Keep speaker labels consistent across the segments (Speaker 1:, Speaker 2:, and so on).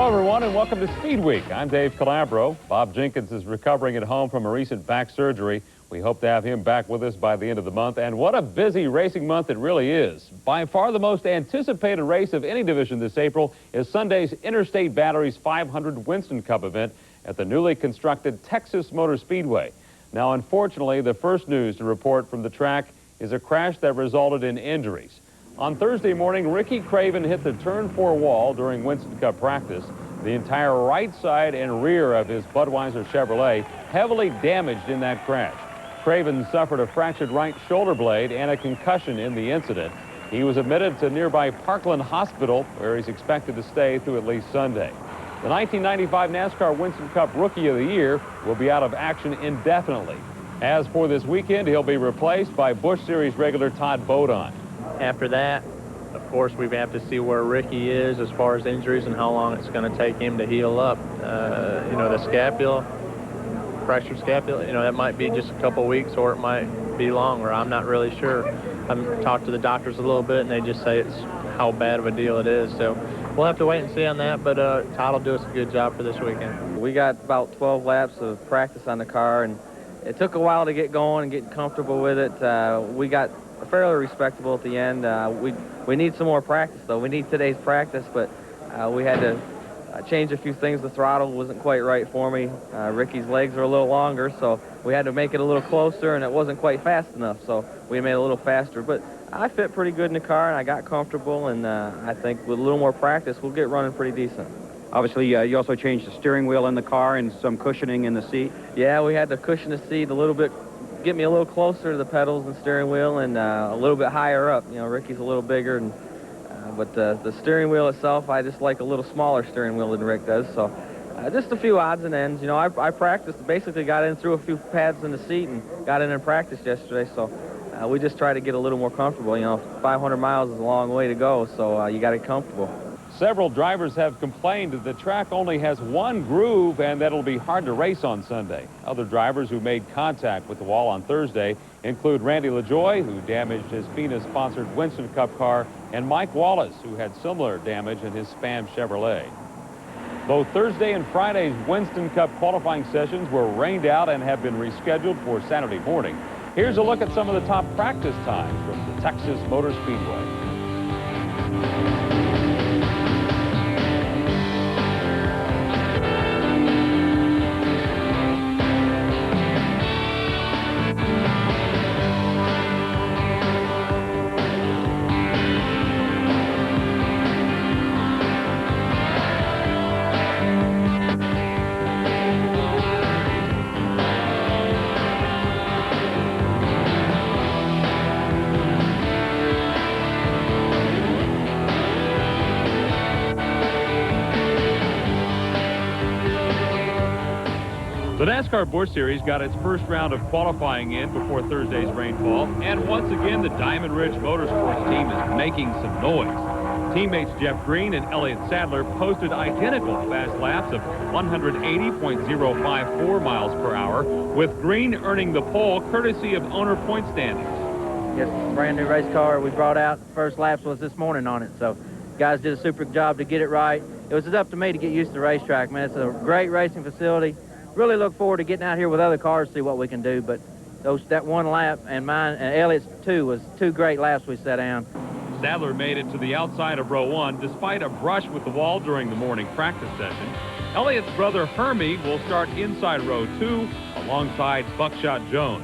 Speaker 1: everyone, and welcome to SpeedWeek. I'm Dave Calabro. Bob Jenkins is recovering at home from a recent back surgery. We hope to have him back with us by the end of the month. And what a busy racing month it really is. By far the most anticipated race of any division this April is Sunday's Interstate Batteries 500 Winston Cup event at the newly constructed Texas Motor Speedway. Now, unfortunately, the first news to report from the track is a crash that resulted in injuries. On Thursday morning, Ricky Craven hit the turn 4 wall during Winston Cup practice. The entire right side and rear of his Budweiser Chevrolet heavily damaged in that crash. Craven suffered a fractured right shoulder blade and a concussion in the incident. He was admitted to nearby Parkland Hospital, where he's expected to stay through at least Sunday. The 1995 NASCAR Winston Cup Rookie of the Year will be out of action indefinitely. As for this weekend, he'll be replaced by Busch Series regular Todd Bodine.
Speaker 2: After that, of course, we have to see where Ricky is as far as injuries and how long it's going to take him to heal up. You know, the scapula, fractured scapula, you know, that might be just a couple weeks or it might be longer. I'm not really sure. I've talked to the doctors a little bit, and they just say it's how bad of a deal it is. So we'll have to wait and see on that, but Todd will do us a good job for this weekend.
Speaker 3: We got about 12 laps of practice on the car, and it took a while to get going and get comfortable with it. We got fairly respectable at the end. We need some more practice, though. We need today's practice, but we had to change a few things. The throttle wasn't quite right for me. Ricky's legs are a little longer, so we had to make it a little closer, and it wasn't quite fast enough, so we made it a little faster. But I fit pretty good in the car, and I got comfortable, and I think with a little more practice, we'll get running pretty decent.
Speaker 4: Obviously, you also changed the steering wheel in the car and some cushioning in the seat.
Speaker 3: Yeah, we had to cushion the seat a little bit, get me a little closer to the pedals and steering wheel, and a little bit higher up. You know, Ricky's a little bigger, and but the steering wheel itself, I just like a little smaller steering wheel than Rick does. So just a few odds and ends. You know, I practiced, basically got in through a few pads in the seat and got in practice yesterday. So we just try to get a little more comfortable. You know, 500 miles is a long way to go, so you got to get comfortable.
Speaker 1: Several drivers have complained that the track only has one groove and that it'll be hard to race on Sunday. Other drivers who made contact with the wall on Thursday include Randy LaJoie, who damaged his FINA-sponsored Winston Cup car, and Mike Wallace, who had similar damage in his Spam Chevrolet. Both Thursday and Friday's Winston Cup qualifying sessions were rained out and have been rescheduled for Saturday morning. Here's a look at some of the top practice times from the Texas Motor Speedway. The NASCAR Busch Series got its first round of qualifying in before Thursday's rainfall, and once again the Diamond Ridge Motorsports team is making some noise. Teammates Jeff Green and Elliott Sadler posted identical fast laps of 180.054 miles per hour, with Green earning the pole courtesy of owner point standings.
Speaker 5: Yes, brand new race car we brought out. First laps was this morning on it, so guys did a super job to get it right. It was up to me to get used to the racetrack, man. It's a great racing facility. Really look forward to getting out here with other cars to see what we can do, but that one lap and mine and Elliott's was two great laps we set down.
Speaker 1: Sadler made it to the outside of row 1 despite a brush with the wall during the morning practice session. Elliott's brother Hermie will start inside row 2 alongside Buckshot Jones.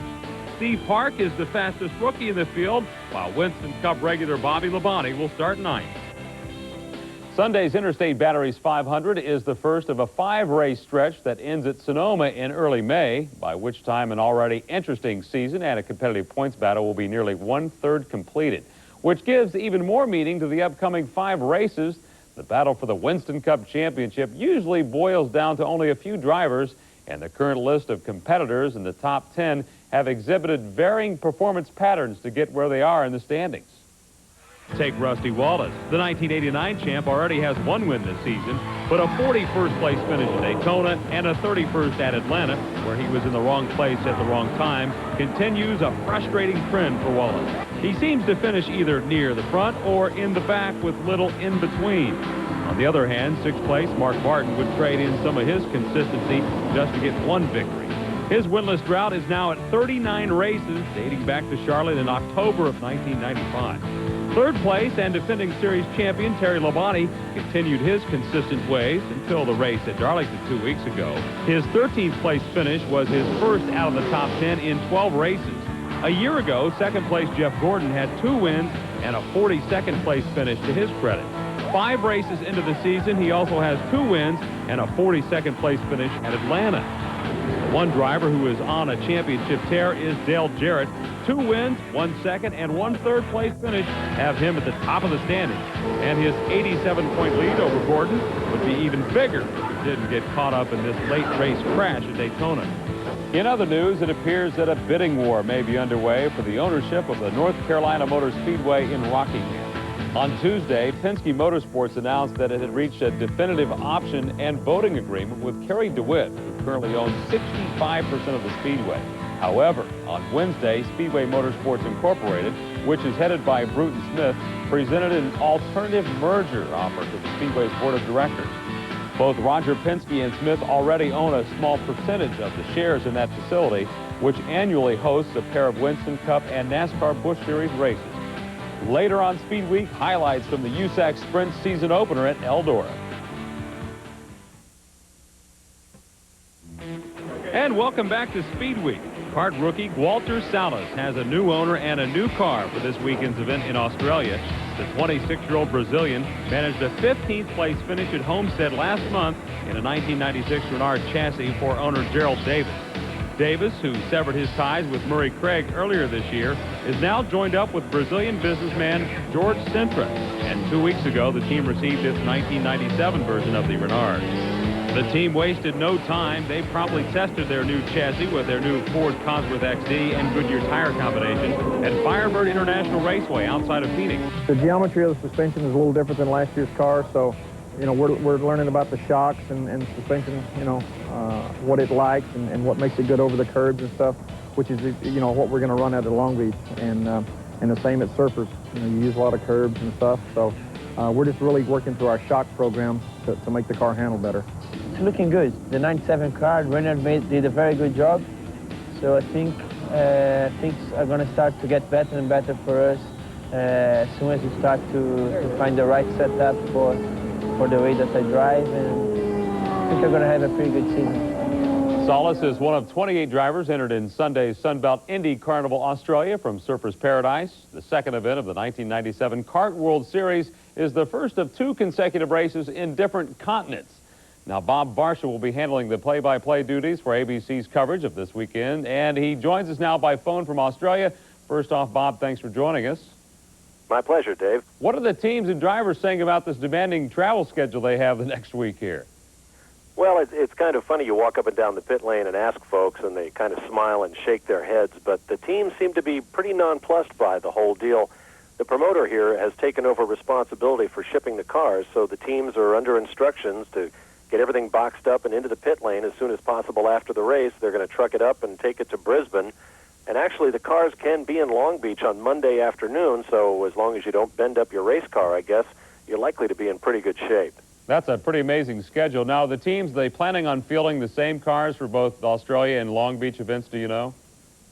Speaker 1: Steve Park is the fastest rookie in the field, while Winston Cup regular Bobby Labonte will start 9th. Sunday's Interstate Batteries 500 is the first of a 5-race stretch that ends at Sonoma in early May, by which time an already interesting season and a competitive points battle will be nearly 1/3 completed, which gives even more meaning to the upcoming 5 races. The battle for the Winston Cup Championship usually boils down to only a few drivers, and the current list of competitors in the top 10 have exhibited varying performance patterns to get where they are in the standings. Take Rusty Wallace. The 1989 champ already has 1 win this season, but a 41st place finish at Daytona and a 31st at Atlanta, where he was in the wrong place at the wrong time, continues a frustrating trend for Wallace. He seems to finish either near the front or in the back with little in between. On the other hand, 6th place Mark Barton would trade in some of his consistency just to get one victory. His winless drought is now at 39 races, dating back to Charlotte in October of 1995. 3rd place and defending series champion Terry Labonte continued his consistent ways until the race at Darlington 2 weeks ago. His 13th place finish was his first out of the top 10 in 12 races. A year ago, 2nd place Jeff Gordon had 2 wins and a 42nd place finish to his credit. 5 races into the season, he also has 2 wins and a 42nd place finish at Atlanta. The one driver who is on a championship tear is Dale Jarrett. 2 wins, 1 second, and 1 third place finish have him at the top of the standings. And his 87-point lead over Gordon would be even bigger if he didn't get caught up in this late race crash at Daytona. In other news, it appears that a bidding war may be underway for the ownership of the North Carolina Motor Speedway in Rockingham. On Tuesday, Penske Motorsports announced that it had reached a definitive option and voting agreement with Kerry DeWitt, who currently owns 65% of the Speedway. However, on Wednesday, Speedway Motorsports Incorporated, which is headed by Bruton Smith, presented an alternative merger offer to the Speedway's board of directors. Both Roger Penske and Smith already own a small percentage of the shares in that facility, which annually hosts a pair of Winston Cup and NASCAR Busch Series races. Later on Speed Week, highlights from the USAC Sprint season opener at Eldora. And welcome back to Speed Week. Kart rookie Walter Salas has a new owner and a new car for this weekend's event in Australia. The 26-year-old Brazilian managed a 15th place finish at Homestead last month in a 1996 Renard chassis for owner Gerald Davis. Davis, who severed his ties with Murray Craig earlier this year, is now joined up with Brazilian businessman George Sintra. And 2 weeks ago, the team received its 1997 version of the Renard. The team wasted no time. They promptly tested their new chassis with their new Ford Cosworth XD and Goodyear tire combination at Firebird International Raceway outside of Phoenix.
Speaker 6: The geometry of the suspension is a little different than last year's car, so you know, we're learning about the shocks and suspension, you know, what it likes and what makes it good over the curbs and stuff, which is, you know, what we're going to run at Long Beach. And the same at Surfers. You know, you use a lot of curbs and stuff, so we're just really working through our shock program to make the car handle better.
Speaker 5: It's looking good. The 97 car, Renard did a very good job. So I think things are going to start to get better and better for us as soon as we start to find the right setup for the way that I drive, and I think we're going to have a pretty good season.
Speaker 1: Salas is one of 28 drivers entered in Sunday's Sunbelt Indy Carnival Australia from Surfers Paradise. The second event of the 1997 Kart World Series is the first of 2 consecutive races in different continents. Now, Bob Barsha will be handling the play-by-play duties for ABC's coverage of this weekend, and he joins us now by phone from Australia. First off, Bob, thanks for joining us.
Speaker 7: My pleasure, Dave.
Speaker 1: What are the teams and drivers saying about this demanding travel schedule they have the next week here?
Speaker 7: Well, it's kind of funny. You walk up and down the pit lane and ask folks, and they kind of smile and shake their heads, but the teams seem to be pretty nonplussed by the whole deal. The promoter here has taken over responsibility for shipping the cars, so the teams are under instructions to get everything boxed up and into the pit lane as soon as possible after the race. They're going to truck it up and take it to Brisbane. And actually, the cars can be in Long Beach on Monday afternoon, so as long as you don't bend up your race car, I guess, you're likely to be in pretty good shape.
Speaker 1: That's a pretty amazing schedule. Now, the teams, are they planning on fielding the same cars for both Australia and Long Beach events, do you know?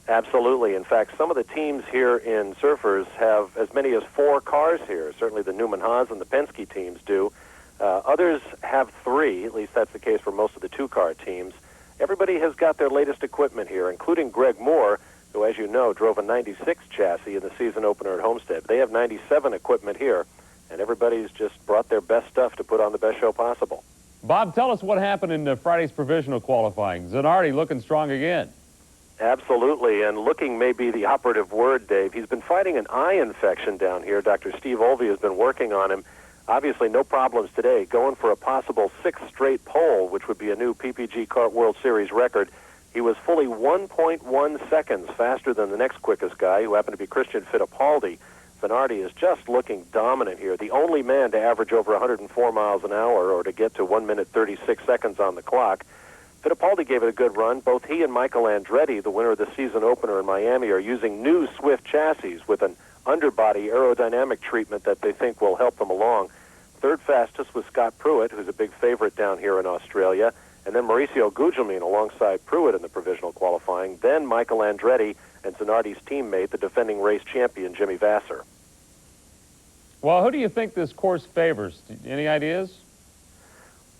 Speaker 7: Absolutely. In fact, some of the teams here in Surfers have as many as 4 cars here. Certainly the Newman Haas and the Penske teams do. Others have 3, at least that's the case for most of the 2-car teams. Everybody has got their latest equipment here, including Greg Moore, who, as you know, drove a 96 chassis in the season opener at Homestead. They have 97 equipment here, and everybody's just brought their best stuff to put on the best show possible.
Speaker 1: Bob, tell us what happened in Friday's provisional qualifying. Zanardi looking strong again.
Speaker 7: Absolutely, and looking may be the operative word, Dave. He's been fighting an eye infection down here. Dr. Steve Olvey has been working on him. Obviously, no problems today. Going for a possible 6th straight pole, which would be a new PPG Kart World Series record. He was fully 1.1 seconds faster than the next quickest guy, who happened to be Christian Fittipaldi. Zanardi is just looking dominant here, the only man to average over 104 miles an hour or to get to 1 minute 36 seconds on the clock. Fittipaldi gave it a good run. Both he and Michael Andretti, the winner of the season opener in Miami, are using new Swift chassis with an underbody aerodynamic treatment that they think will help them along. Third fastest was Scott Pruitt, who's a big favorite down here in Australia. And then Mauricio Gugelmin alongside Pruitt in the provisional qualifying. Then Michael Andretti and Zanardi's teammate, the defending race champion, Jimmy Vasser.
Speaker 1: Well, who do you think this course favors? Any ideas?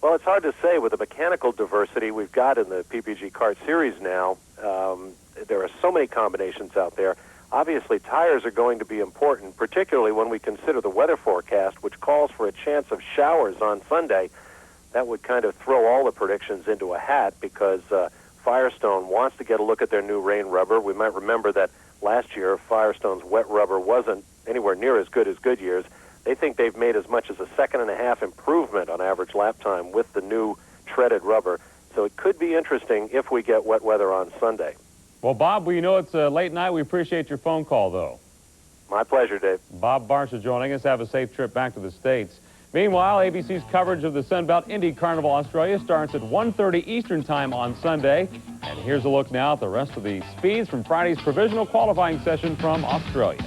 Speaker 7: Well, it's hard to say. With the mechanical diversity we've got in the PPG Kart Series now, there are so many combinations out there. Obviously, tires are going to be important, particularly when we consider the weather forecast, which calls for a chance of showers on Sunday. That would kind of throw all the predictions into a hat because Firestone wants to get a look at their new rain rubber. We might remember that last year Firestone's wet rubber wasn't anywhere near as good as Goodyear's. They think they've made as much as a 1.5 second improvement on average lap time with the new treaded rubber. So it could be interesting if we get wet weather on Sunday.
Speaker 1: Well, Bob, we know it's a late night. We appreciate your phone call, though.
Speaker 7: My pleasure, Dave.
Speaker 1: Bob Barsha joining us. Have a safe trip back to the States. Meanwhile, ABC's coverage of the Sunbelt Indy Carnival Australia starts at 1:30 Eastern Time on Sunday. And here's a look now at the rest of the speeds from Friday's provisional qualifying session from Australia.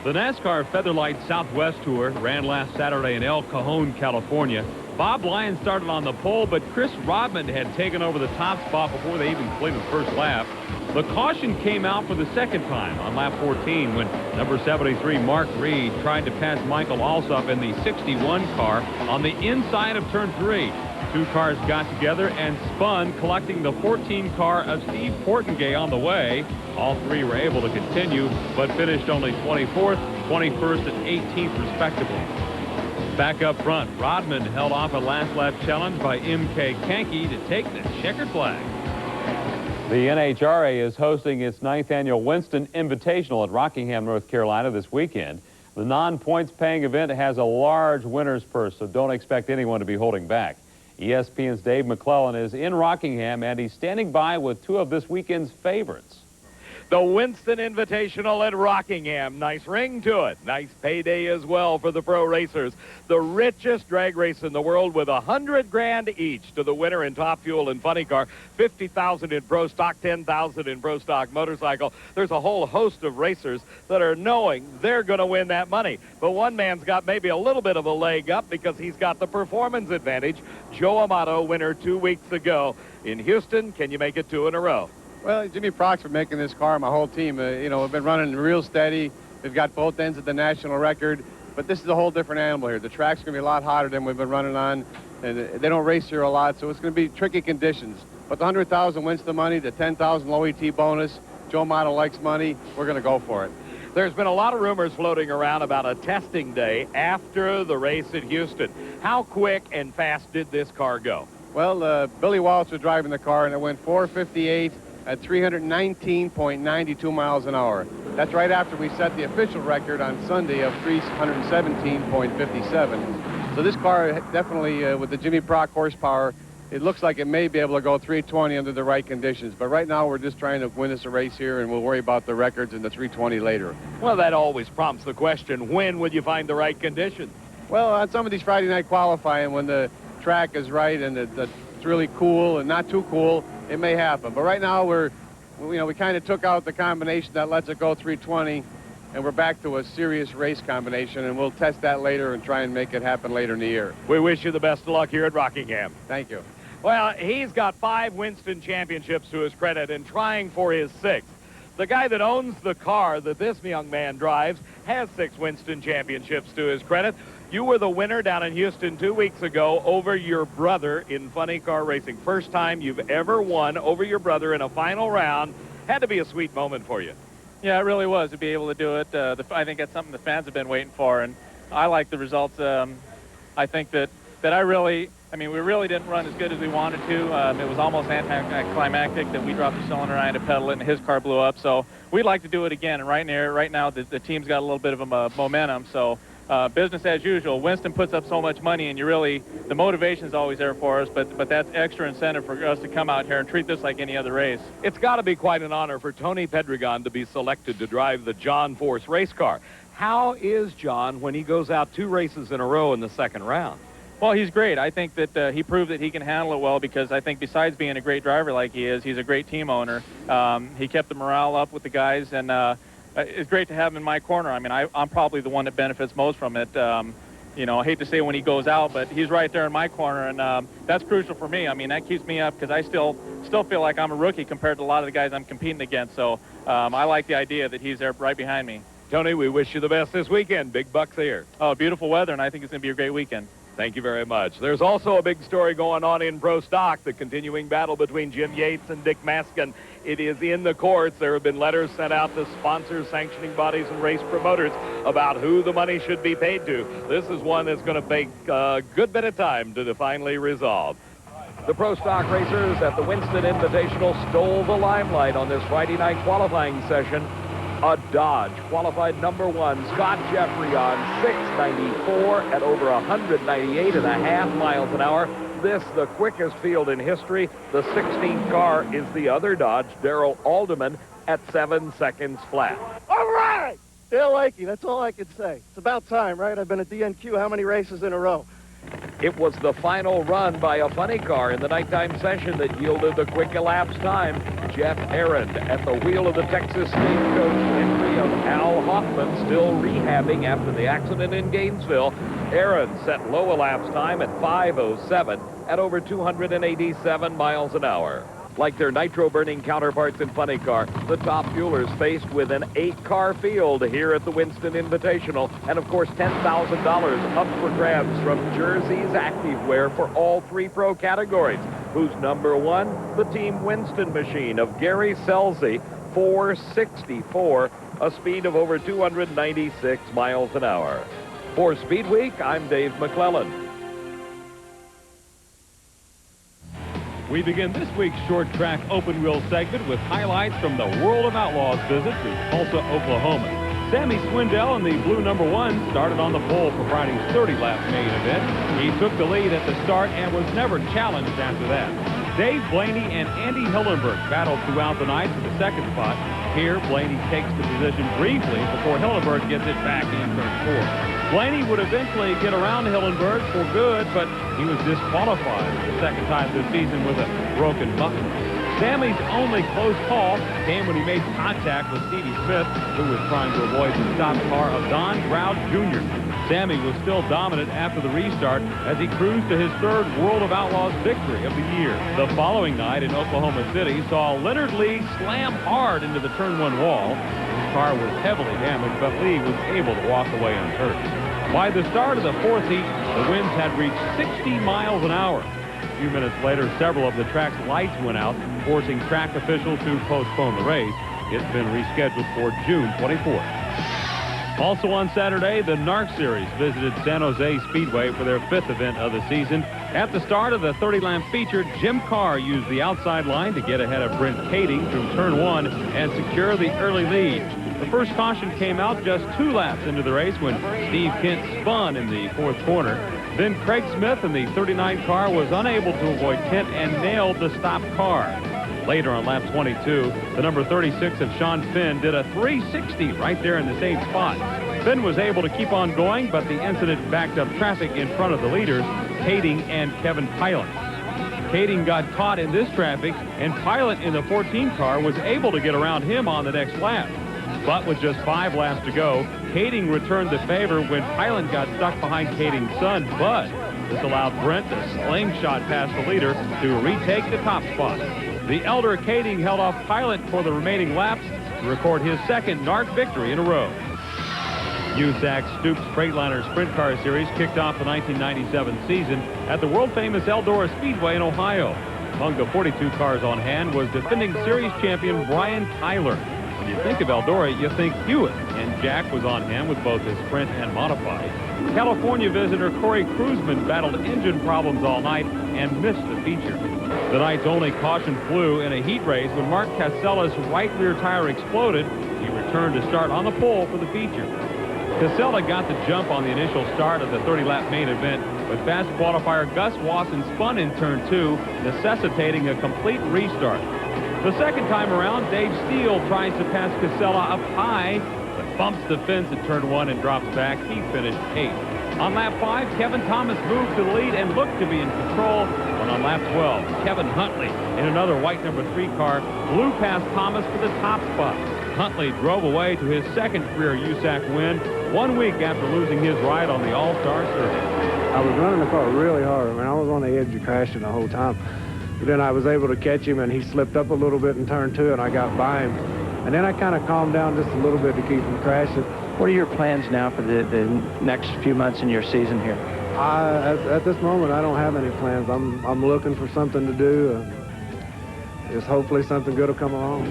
Speaker 1: The NASCAR Featherlight Southwest Tour ran last Saturday in El Cajon, California. Bob Lyons started on the pole, but Chris Rodman had taken over the top spot before they even completed the first lap. The caution came out for the second time on lap 14 when number 73 Mark Reed tried to pass Michael Alsop in the 61 car on the inside of turn 3. Two cars got together and spun, collecting the 14 car of Steve Portengay on the way. All three were able to continue, but finished only 24th, 21st, and 18th, respectively. Back up front, Rodman held off a last lap challenge by M.K. Kanky to take the checkered flag. The NHRA is hosting its 9th annual Winston Invitational at Rockingham, North Carolina this weekend. The non-points paying event has a large winner's purse, so don't expect anyone to be holding back. ESPN's Dave McClellan is in Rockingham, and he's standing by with two of this weekend's favorites.
Speaker 8: The Winston Invitational at Rockingham. Nice ring to it. Nice payday as well for the pro racers. The richest drag race in the world with $100 grand each to the winner in Top Fuel and Funny Car, $50,000 in Pro Stock, $10,000 in Pro Stock Motorcycle. There's a whole host of racers that are knowing they're going to win that money. But one man's got maybe a little bit of a leg up because he's got the performance advantage. Joe Amato, winner 2 weeks ago in Houston. Can you make it 2 in a row?
Speaker 9: Well, Jimmy Prox for making this car, my whole team, we've been running real steady. We've got both ends of the national record, but this is a whole different animal here. The track's going to be a lot hotter than we've been running on, and they don't race here a lot, so it's going to be tricky conditions. But the 100,000 wins the money, the 10,000 low ET bonus. Joe Amato likes money. We're going to go for it.
Speaker 8: There's been a lot of rumors floating around about a testing day after the race at Houston. How quick and fast did this car go?
Speaker 9: Well, Billy Wallace was driving the car, and it went 458 at 319.92 miles an hour. That's right after we set the official record on Sunday of 317.57. So this car definitely, with the Jimmy Prock horsepower, it looks like it may be able to go 320 under the right conditions. But right now we're just trying to win us a race here, and we'll worry about the records and the 320 later.
Speaker 8: Well, that always prompts the question, when will you find the right conditions?
Speaker 9: Well, on some of these Friday night qualifying, when the track is right and it's really cool and not too cool, it may happen. But right now we kind of took out the combination that lets it go 320, and we're back to a serious race combination, and we'll test that later and try and make it happen later in the year.
Speaker 8: We wish you the best of luck here at Rockingham.
Speaker 9: Thank you.
Speaker 8: Well, he's got 5 Winston championships to his credit and trying for his 6th. The guy that owns the car that this young man drives has 6 Winston championships to his credit. You were the winner down in Houston 2 weeks ago over your brother in funny car racing. First time you've ever won over your brother in a final round. Had to be a sweet moment for you.
Speaker 10: Yeah, it really was to be able to do it. I think that's something the fans have been waiting for, and I like the results. I think that we really didn't run as good as we wanted to. It was almost anticlimactic that we dropped the cylinder iron to pedal it and his car blew up. So we'd like to do it again. And right now the team's got a little bit of a momentum. So business as usual. Winston puts up so much money, and the motivation's always there for us, but that's extra incentive for us to come out here and treat this like any other race.
Speaker 8: It's got to be quite an honor for Tony Pedregon to be selected to drive the John Force race car. How is John when he goes out 2 races in a row in the second round?
Speaker 10: Well, he's great. I think that he proved that he can handle it well, because I think besides being a great driver like he is, he's a great team owner. He kept the morale up with the guys, and it's great to have him in my corner. I mean, I'm probably the one that benefits most from it. You know, I hate to say when he goes out, but he's right there in my corner, and that's crucial for me. I mean, that keeps me up, because I still feel like I'm a rookie compared to a lot of the guys I'm competing against. So I like the idea that he's there right behind me.
Speaker 8: Tony, we wish you the best this weekend. Big bucks here.
Speaker 10: Oh, beautiful weather, and I think it's going to be a great weekend.
Speaker 8: Thank you very much. There's also a big story going on in Pro Stock, the continuing battle between Jim Yates and Dick Maskin. It is in the courts. There have been letters sent out to sponsors, sanctioning bodies, and race promoters about who the money should be paid to. This is one that's going to take a good bit of time to finally resolve. The Pro Stock racers at the Winston Invitational stole the limelight on this Friday night qualifying session. A Dodge qualified number 1, Scott Jeffrey, on 694 at over 198.5 miles an hour. This, the quickest field in history. The 16th car is the other Dodge, Darrell Alderman, at 7 seconds flat.
Speaker 11: All right! Dale Lakey, that's all I can say. It's about time, right? I've been at DNQ how many races in a row?
Speaker 8: It was the final run by a funny car in the nighttime session that yielded the quick elapsed time. Jeff Aaron at the wheel of the Texas Stagecoach, entry of Al Hoffman, still rehabbing after the accident in Gainesville. Aaron set low elapsed time at 5:07 at over 287 miles an hour. Like their nitro-burning counterparts in funny car, the top fuelers faced with an 8-car field here at the Winston Invitational, and of course $10,000 up for grabs from Jersey's Activewear for all 3 pro categories. Who's number 1? The Team Winston machine of Gary Selzy, 464, a speed of over 296 miles an hour. For SpeedWeek, I'm Dave McClellan.
Speaker 1: We begin this week's short track open wheel segment with highlights from the World of Outlaws visit to Tulsa, Oklahoma. Sammy Swindell in the blue number 1 started on the pole for Friday's 30-lap main event. He took the lead at the start and was never challenged after that. Dave Blaney and Andy Hillenberg battled throughout the night for the second spot. Here, Blaney takes the position briefly before Hillenberg gets it back in turn 4. Blaney would eventually get around Hillenberg for good, but he was disqualified for the second time this season with a broken buckle. Sammy's only close call came when he made contact with Stevie Smith, who was trying to avoid the stopped car of Don Grout Jr. Sammy was still dominant after the restart as he cruised to his 3rd World of Outlaws victory of the year. The following night in Oklahoma City saw Leonard Lee slam hard into the turn 1 wall. His car was heavily damaged, but Lee was able to walk away unhurt. By the start of the 4th heat, the winds had reached 60 miles an hour. A few minutes later, several of the track's lights went out, forcing track officials to postpone the race. It's been rescheduled for June 24th. Also on Saturday, the NARC Series visited San Jose Speedway for their 5th event of the season. At the start of the 30-lap feature, Jim Carr used the outside line to get ahead of Brent Kading through turn 1 and secure the early lead. The first caution came out just 2 laps into the race when Steve Kent spun in the 4th corner. Then Craig Smith in the 39 car was unable to avoid Kent and nailed the stopped car. Later on lap 22, the number 36 of Sean Finn did a 360 right there in the same spot. Finn was able to keep on going, but the incident backed up traffic in front of the leaders, Kading and Kevin Pilot. Kading got caught in this traffic, and Pilot in the 14 car was able to get around him on the next lap. But with just 5 laps to go, Kading returned the favor when Pilot got stuck behind Kading's son, Bud. This allowed Brent to slingshot past the leader to retake the top spot. The elder Kading held off Pilot for the remaining laps to record his 2nd NARC victory in a row. USAC Stoops Freightliner Sprint Car Series kicked off the 1997 season at the world-famous Eldora Speedway in Ohio. Among the 42 cars on hand was defending series champion Brian Tyler. When you think of Eldora, you think Hewitt, and Jack was on hand with both his sprint and modified. California visitor Corey Cruzman battled engine problems all night and missed the feature. The night's only caution flew in a heat race when Mark Casella's right rear tire exploded. He returned to start on the pole for the feature. Casella got the jump on the initial start of the 30-lap main event, but fast qualifier Gus Wasson spun in turn 2, necessitating a complete restart. The second time around, Dave Steele tries to pass Casella up high, but bumps the fence at turn 1 and drops back. He finished 8th. On lap 5, Kevin Thomas moved to the lead and looked to be in control. But on lap 12, Kevin Huntley, in another white number 3 car, blew past Thomas for the top spot. Huntley drove away to his second career USAC win 1 week after losing his ride on the All-Star Circuit.
Speaker 12: I was running the car really hard. I mean, I was on the edge of crashing the whole time. But then I was able to catch him, and he slipped up a little bit in turn 2, and I got by him. And then I kind of calmed down just a little bit to keep him crashing.
Speaker 5: What are your plans now for the next few months in your season here?
Speaker 12: At this moment, I don't have any plans. I'm looking for something to do. Just hopefully something good will come along.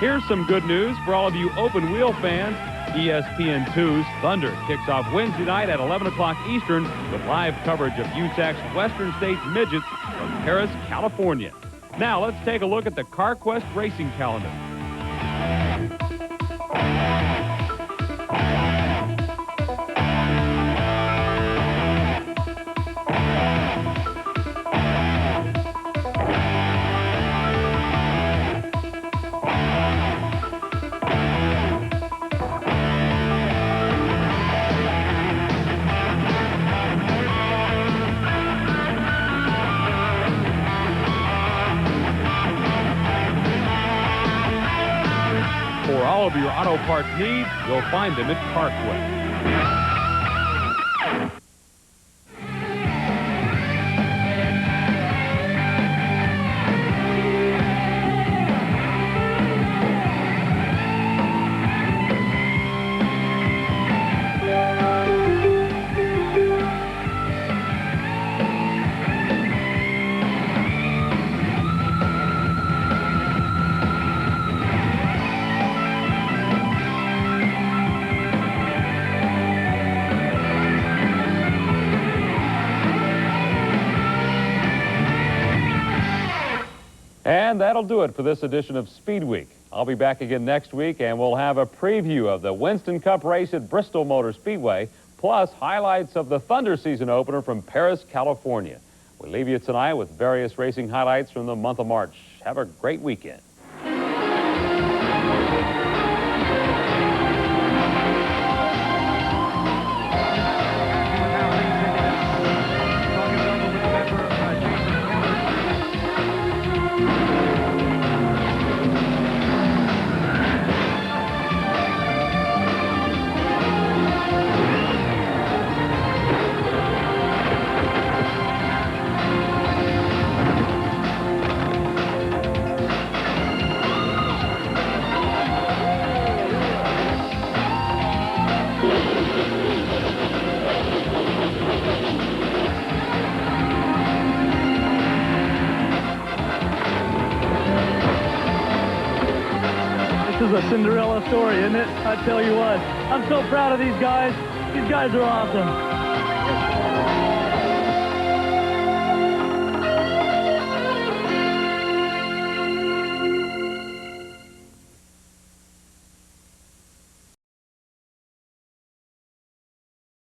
Speaker 1: Here's some good news for all of you open wheel fans. ESPN 2's Thunder kicks off Wednesday night at 11 o'clock Eastern with live coverage of USAC's Western States Midgets from Paris, California. Now let's take a look at the CarQuest racing calendar. For all of your auto parts needs, you'll find them at CarQuest. And that'll do it for this edition of Speed Week. I'll be back again next week, and we'll have a preview of the Winston Cup race at Bristol Motor Speedway, plus highlights of the Thunder season opener from Paris, California. We leave you tonight with various racing highlights from the month of March. Have a great weekend.
Speaker 13: This is a Cinderella story, isn't it? I tell you what, I'm so proud of these guys. These guys are awesome.